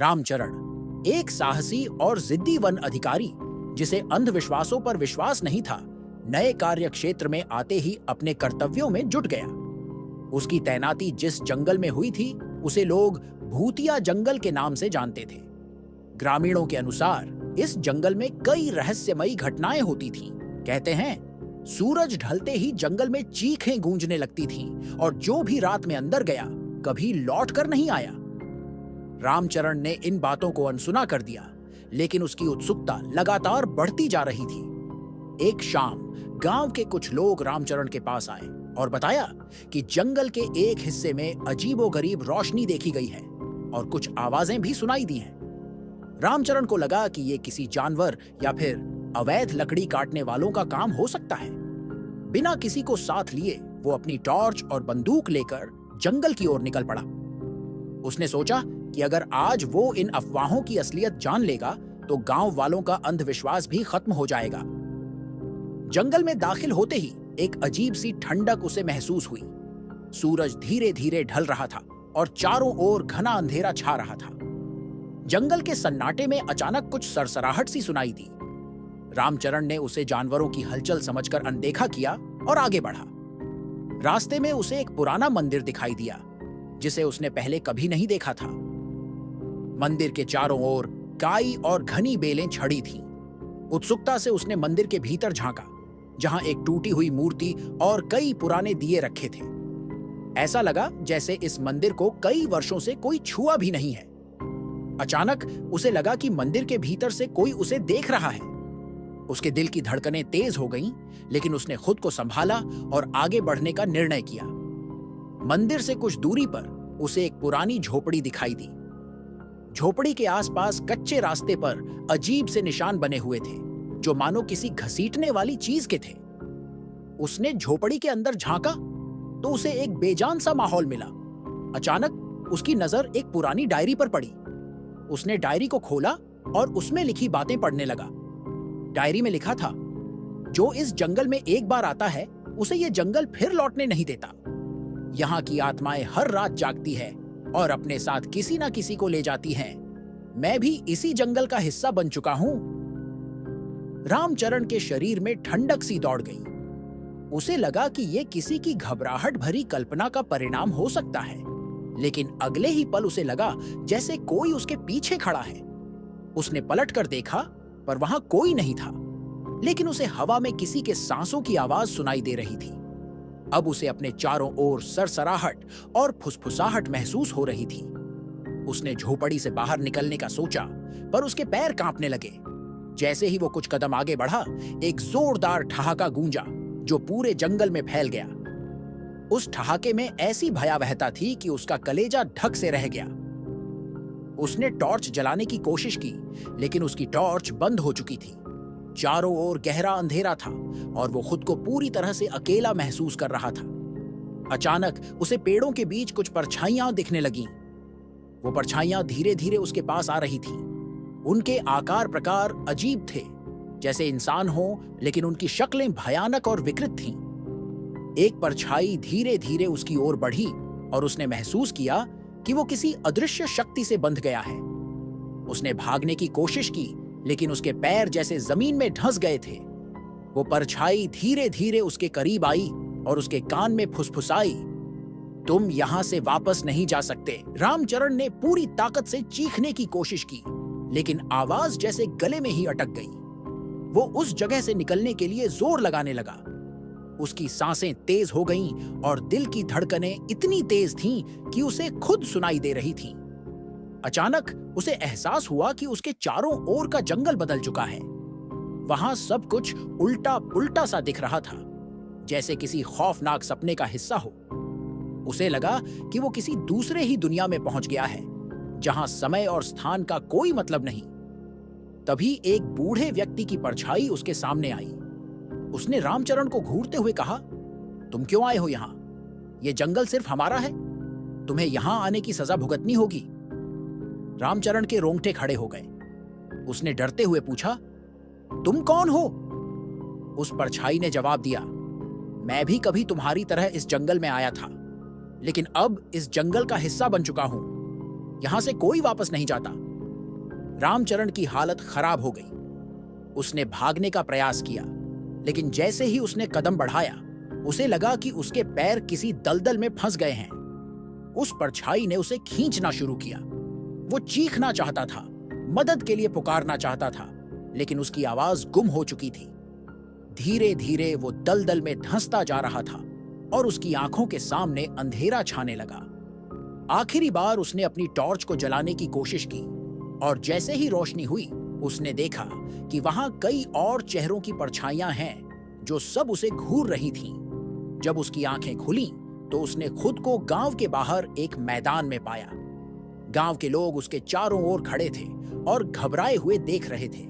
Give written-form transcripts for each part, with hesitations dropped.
रामचरण एक साहसी और जिद्दी वन अधिकारी, जिसे अंधविश्वासों पर विश्वास नहीं था, नए कार्य क्षेत्र में आते ही अपने कर्तव्यों में जुट गया। उसकी तैनाती जिस जंगल में हुई थी उसे लोग भूतिया जंगल के नाम से जानते थे। ग्रामीणों के अनुसार इस जंगल में कई रहस्यमयी घटनाएं होती थीं। कहते हैं सूरज ढलते ही जंगल में चीखें गूंजने लगती थीं और जो भी रात में अंदर गया कभी लौट कर नहीं आया। रामचरण ने इन बातों को अनसुना कर दिया, लेकिन उसकी उत्सुकता लगातार बढ़ती जा रही थी। एक शाम गांव के कुछ लोग रामचरण के पास आए और बताया कि जंगल के एक हिस्से में अजीबोगरीब रोशनी देखी गई है और कुछ आवाजें भी सुनाई दी हैं। रामचरण को लगा कि ये किसी जानवर या फिर अवैध लकड़ी काटने वालों का काम हो सकता है। बिना किसी को साथ लिए वो अपनी टॉर्च और बंदूक लेकर जंगल की ओर निकल पड़ा। उसने सोचा कि अगर आज वो इन अफवाहों की असलियत जान लेगा तो गांव वालों का अंधविश्वास भी खत्म हो जाएगा। जंगल में दाखिल होते ही एक अजीब सी ठंडक उसे महसूस हुई। सूरज धीरे धीरे ढल रहा था और चारों ओर घना अंधेरा छा रहा था। जंगल के सन्नाटे में अचानक कुछ सरसराहट सी सुनाई दी। रामचरण ने उसे जानवरों की हलचल समझकर अनदेखा किया और आगे बढ़ा। रास्ते में उसे एक पुराना मंदिर दिखाई दिया जिसे उसने पहले कभी नहीं देखा था। मंदिर के चारों ओर काई और घनी बेलें छड़ी थीं। उत्सुकता से उसने मंदिर के भीतर झांका, जहां एक टूटी हुई मूर्ति और कई पुराने दिए रखे थे। ऐसा लगा जैसे इस मंदिर को कई वर्षों से कोई छुआ भी नहीं है। अचानक उसे लगा कि मंदिर के भीतर से कोई उसे देख रहा है। उसके दिल की धड़कनें तेज हो गईं, लेकिन उसने खुद को संभाला और आगे बढ़ने का निर्णय किया। मंदिर से कुछ दूरी पर उसे एक पुरानी झोपड़ी दिखाई दी। झोपड़ी के आसपास कच्चे रास्ते पर अजीब से निशान बने हुए थे, जो मानो किसी घसीटने वाली चीज के थे। उसने झोपड़ी के अंदर झांका तो उसे एक बेजान सा माहौल मिला। अचानक उसकी नजर एक पुरानी डायरी पर पड़ी। उसने डायरी को खोला और उसमें लिखी बातें पढ़ने लगा। डायरी में लिखा था, जो इस जंगल में एक बार आता है उसे ये जंगल फिर लौटने नहीं देता। यहाँ की आत्माएं हर रात जागती है और अपने साथ किसी ना किसी को ले जाती हैं। मैं भी इसी जंगल का हिस्सा बन चुका हूं। रामचरण के शरीर में ठंडक सी दौड़ गई। उसे लगा कि यह किसी की घबराहट भरी कल्पना का परिणाम हो सकता है, लेकिन अगले ही पल उसे लगा जैसे कोई उसके पीछे खड़ा है। उसने पलट कर देखा पर वहां कोई नहीं था, लेकिन उसे हवा में किसी के सांसों की आवाज सुनाई दे रही थी। अब उसे अपने चारों ओर सरसराहट और फुसफुसाहट महसूस हो रही थी। उसने झोपड़ी से बाहर निकलने का सोचा, पर उसके पैर कांपने लगे। जैसे ही वो कुछ कदम आगे बढ़ा, एक जोरदार ठहाका गूंजा जो पूरे जंगल में फैल गया। उस ठहाके में ऐसी भयावहता थी कि उसका कलेजा ढक से रह गया। उसने टॉर्च जलाने की कोशिश की, लेकिन उसकी टॉर्च बंद हो चुकी थी। चारों ओर गहरा अंधेरा था और वो खुद को पूरी तरह से अकेला महसूस कर रहा था। अचानक उसे पेड़ों के बीच कुछ परछाइयां दिखने लगीं। वो परछाइयां धीरे धीरे उसके पास आ रही थीं। उनके आकार प्रकार अजीब थे, जैसे इंसान हो, लेकिन उनकी शक्लें भयानक और विकृत थीं। एक परछाई धीरे धीरे उसकी ओर बढ़ी और उसने महसूस किया कि वो किसी अदृश्य शक्ति से बंध गया है। उसने भागने की कोशिश की, लेकिन उसके पैर जैसे जमीन में धंस गए थे। वो परछाई धीरे धीरे उसके करीब आई और उसके कान में फुसफुसाई, तुम यहां से वापस नहीं जा सकते। रामचरण ने पूरी ताकत से चीखने की कोशिश की, लेकिन आवाज जैसे गले में ही अटक गई। वो उस जगह से निकलने के लिए जोर लगाने लगा। उसकी सांसें तेज हो गईं और दिल की धड़कनें इतनी तेज थीं कि उसे खुद सुनाई दे रही थीं। अचानक उसे एहसास हुआ कि उसके चारों ओर का जंगल बदल चुका है। वहां सब कुछ उल्टा पुल्टा सा दिख रहा था, जैसे किसी खौफनाक सपने का हिस्सा हो। उसे लगा कि वो किसी दूसरे ही दुनिया में पहुंच गया है, जहां समय और स्थान का कोई मतलब नहीं। तभी एक बूढ़े व्यक्ति की परछाई उसके सामने आई। उसने रामचरण को घूरते हुए कहा, तुम क्यों आए हो यहां? यह जंगल सिर्फ हमारा है। तुम्हें यहां आने की सजा भुगतनी होगी। रामचरण के रोंगटे खड़े हो गए। उसने डरते हुए पूछा, तुम कौन हो? उस परछाई ने जवाब दिया, मैं भी कभी तुम्हारी तरह इस जंगल में आया था, लेकिन अब इस जंगल का हिस्सा बन चुका हूं। यहां से कोई वापस नहीं जाता। रामचरण की हालत खराब हो गई। उसने भागने का प्रयास किया, लेकिन जैसे ही उसने कदम बढ़ाया, उसे लगा कि उसके पैर किसी दलदल में फंस गए हैं। उस परछाई ने उसे खींचना शुरू किया। वो चीखना चाहता था, मदद के लिए पुकारना चाहता था, लेकिन उसकी आवाज गुम हो चुकी थी। धीरे धीरे वो दलदल में धंसता जा रहा था और उसकी आंखों के सामने अंधेरा छाने लगा। आखिरी बार उसने अपनी टॉर्च को जलाने की कोशिश की और जैसे ही रोशनी हुई, उसने देखा कि वहां कई और चेहरों की परछाइयां हैं जो सब उसे घूर रही थीं। जब उसकी आंखें खुलीं, तो उसने खुद को गांव के बाहर एक मैदान में पाया। गांव के लोग उसके चारों ओर खड़े थे और घबराए हुए देख रहे थे।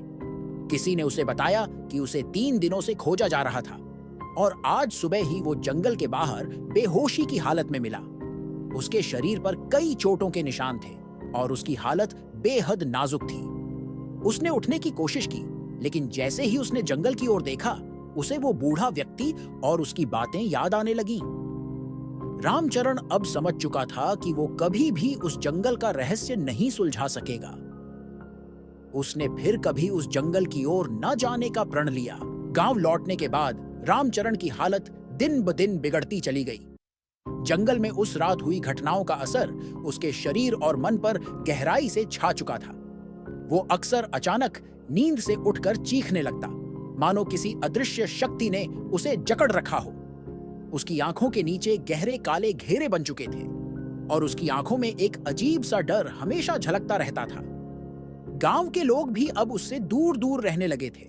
किसी ने उसे बताया कि उसे 3 दिनों से खोजा जा रहा था और आज सुबह ही वो जंगल के बाहर बेहोशी की हालत में मिला। उसके शरीर पर कई चोटों के निशान थे और उसकी हालत बेहद नाजुक थी। उसने उठने की कोशिश की, लेकिन जैसे ही उसने जंगल की ओर देखा, उसे वो बूढ़ा व्यक्ति और उसकी बातें याद आने लगीं। रामचरण अब समझ चुका था कि वो कभी भी उस जंगल का रहस्य नहीं सुलझा सकेगा। उसने फिर कभी उस जंगल की ओर न जाने का प्रण लिया। गांव लौटने के बाद रामचरण की हालत दिन ब दिन बिगड़ती चली गई। जंगल में उस रात हुई घटनाओं का असर उसके शरीर और मन पर गहराई से छा चुका था। वो अक्सर अचानक नींद से उठकर चीखने लगता, मानो किसी अदृश्य शक्ति ने उसे जकड़ रखा हो। उसकी आंखों के नीचे गहरे काले घेरे बन चुके थे और उसकी आंखों में एक अजीब सा डर हमेशा झलकता रहता था। गांव के लोग भी अब उससे दूर दूर रहने लगे थे।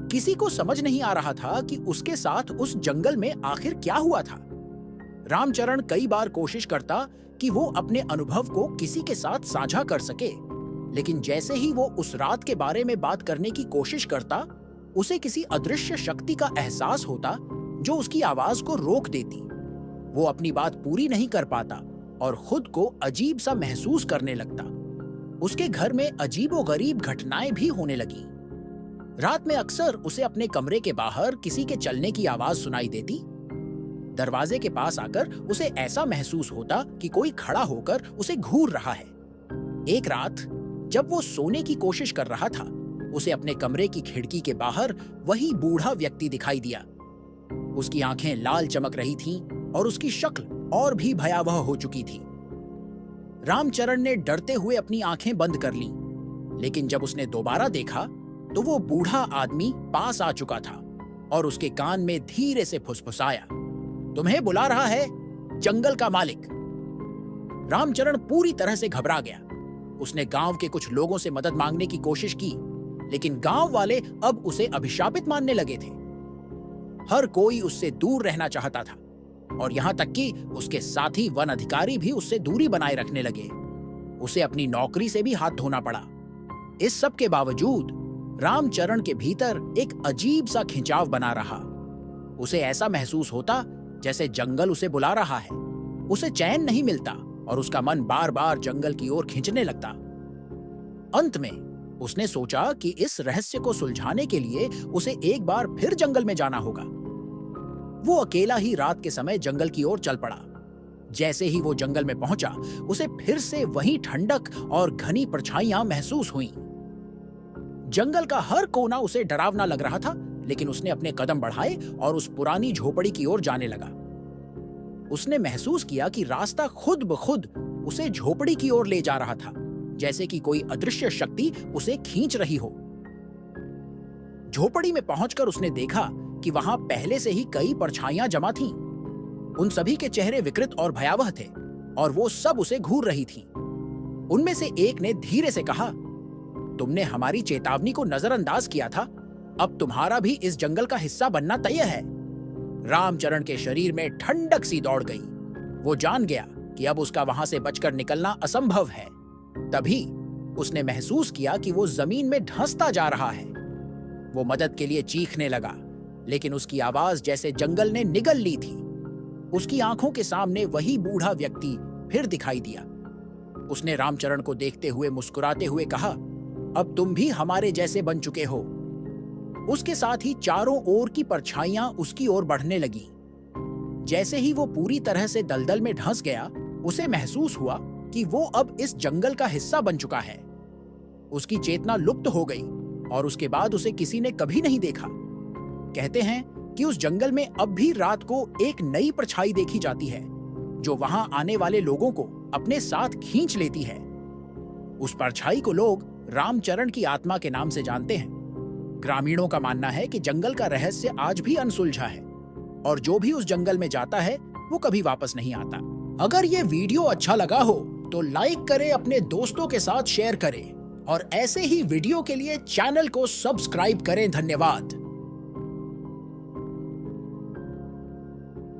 किसी को समझ नहीं आ रहा था कि उसके साथ उस जंगल में आखिर क्या हुआ था। रामचरण कई बार कोशिश करता कि वो अपने अनुभव को किसी के साथ साझा कर सके, लेकिन जैसे ही वो उस रात के बारे में बात करने की कोशिश करता, उसे किसी अदृश्य शक्ति का एहसास होता जो उसकी आवाज को रोक देती। वो अपनी बात पूरी नहीं कर पाता और खुद को अजीब सा महसूस करने लगता। उसके घर में अजीबोगरीब घटनाएं भी होने लगीं। रात में अक्सर उसे अपने कमरे के बाहर किसी के चलने की आवाज सुनाई देती। दरवाजे के पास आकर उसे ऐसा महसूस होता कि कोई खड़ा होकर उसे घूर रहा है। एक रात जब वो सोने की कोशिश कर रहा था, उसे अपने कमरे की खिड़की के बाहर वही बूढ़ा व्यक्ति दिखाई दिया। उसकी आंखें लाल चमक रही थीं और उसकी शक्ल और भी भयावह हो चुकी थी। रामचरण ने डरते हुए अपनी आंखें बंद कर लीं, लेकिन जब उसने दोबारा देखा तो वो बूढ़ा आदमी पास आ चुका था और उसके कान में धीरे से फुसफुसाया, तुम्हें बुला रहा है जंगल का मालिक। रामचरण पूरी तरह से घबरा गया। उसने गांव के कुछ लोगों से मदद मांगने की कोशिश की, लेकिन गांव वाले अब उसे अभिशापित मानने लगे थे। हर कोई उससे दूर रहना चाहता था और यहां तक कि उसके साथी वन अधिकारी भी उससे दूरी बनाए रखने लगे। उसे अपनी नौकरी से भी हाथ धोना पड़ा। इस सब के बावजूद रामचरण के भीतर एक अजीब सा खिंचाव बना रहा। उसे ऐसा महसूस होता जैसे जंगल उसे बुला रहा है। उसे चैन नहीं मिलता और उसका मन बार बार जंगल की ओर खींचने लगता। अंत में उसने सोचा कि इस रहस्य को सुलझाने के लिए उसे एक बार फिर जंगल में जाना होगा। वो अकेला ही रात के समय जंगल की ओर चल पड़ा। जैसे ही वो जंगल में पहुंचा, उसे फिर से वही ठंडक और घनी परछाइयां महसूस हुईं। जंगल का हर कोना उसे डरावना लग रहा था, लेकिन उसने अपने कदम बढ़ाए और उस पुरानी झोपड़ी की ओर जाने लगा। उसने महसूस किया कि रास्ता खुद ब खुद उसे झोपड़ी की ओर ले जा रहा था, जैसे कि कोई अदृश्य शक्ति उसे खींच रही हो। झोपड़ी में पहुंचकर उसने देखा कि वहां पहले से ही कई परछाइयां जमा थीं। उन सभी के चेहरे विकृत और भयावह थे और वो सब उसे घूर रही थीं। उनमें से एक ने धीरे से कहा, तुमने हमारी चेतावनी को नजरअंदाज किया था, अब तुम्हारा भी इस जंगल का हिस्सा बनना तय है। रामचरण के शरीर में ठंडक सी दौड़ गई। वो जान गया कि अब उसका वहां से बचकर निकलना असंभव है। तभी उसने महसूस किया कि वो जमीन में धंसता जा रहा है। वो मदद के लिए चीखने लगा, लेकिन उसकी आवाज जैसे जंगल ने निगल ली थी। उसकी आंखों के सामने वही बूढ़ा व्यक्ति फिर दिखाई दिया। उसने रामचरण को देखते हुए मुस्कुराते हुए कहा, अब तुम भी हमारे जैसे बन चुके हो। उसके साथ ही चारों ओर की परछाइयां उसकी ओर बढ़ने लगी। जैसे ही वो पूरी तरह से दलदल में धंस गया, उसे महसूस हुआ कि वो अब इस जंगल का हिस्सा बन चुका है। उसकी चेतना लुप्त हो गई और उसके बाद उसे किसी ने कभी नहीं देखा। कहते हैं कि उस जंगल में अब भी रात को एक नई परछाई देखी जाती है जो वहां आने वाले लोगों को अपने साथ खींच लेती है। उस परछाई को लोग रामचरण की आत्मा के नाम से जानते हैं। ग्रामीणों का मानना है कि जंगल का रहस्य आज भी अनसुलझा है और जो भी उस जंगल में जाता है वो कभी वापस नहीं आता। अगर ये वीडियो अच्छा लगा हो तो लाइक करें, अपने दोस्तों के साथ शेयर करें और ऐसे ही वीडियो के लिए चैनल को सब्सक्राइब करें। धन्यवाद।